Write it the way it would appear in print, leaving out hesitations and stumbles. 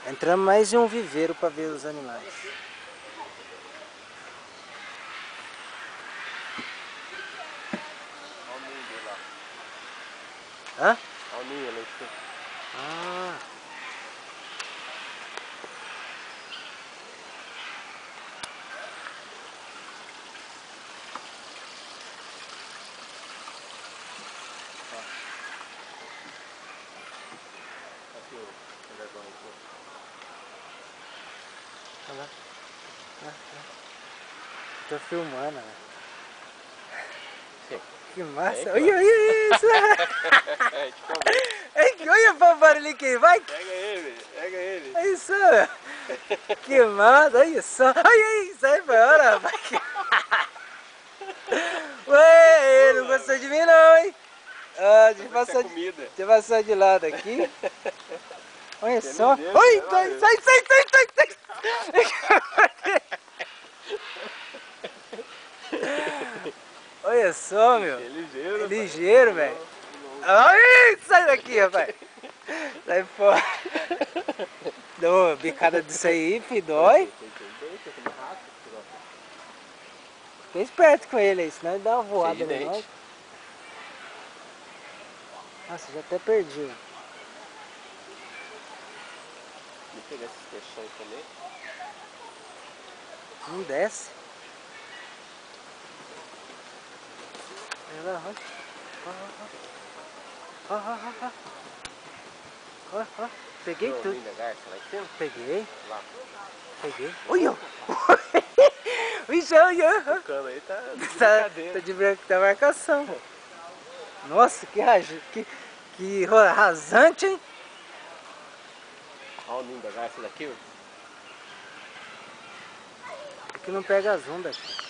Entramos mais em um viveiro para ver os animais. Olha o ninho dele lá. Hã? Olha o ninho lá em cima. Ah. Aqui o dragão aqui. Olha lá. Tô filmando, né? Que massa! É, olha isso! É, de comer. Olha o barulho que vai! Pega ele, pega ele. Olha isso! Que massa! Olha só! Olha isso! Sai fora, rapaz! Ué, ele não gostou de mim não, hein? Ah, deixa eu passar de lado aqui. Olha só! Oi, sai, sai, sai, sai, sai! Olha só, meu! É ligeiro, Ligeiro, velho! Ai, sai daqui, rapaz! Sai fora! Deu bicada disso aí, filho, dói. Fica esperto com ele aí, senão ele dá uma voada em nós. Nossa, já até perdi. Vou pegar esses peixões também. Não desce. Olha lá, olha. Peguei tudo. Peguei. Lá. Peguei. Olha! Vixe, olha! O cano aí tá de brincadeira. Tá de branco, tá marcação. Nossa, que rasante, hein? Olha o ninho da garça daqui, ó. É que não pega as ondas aqui.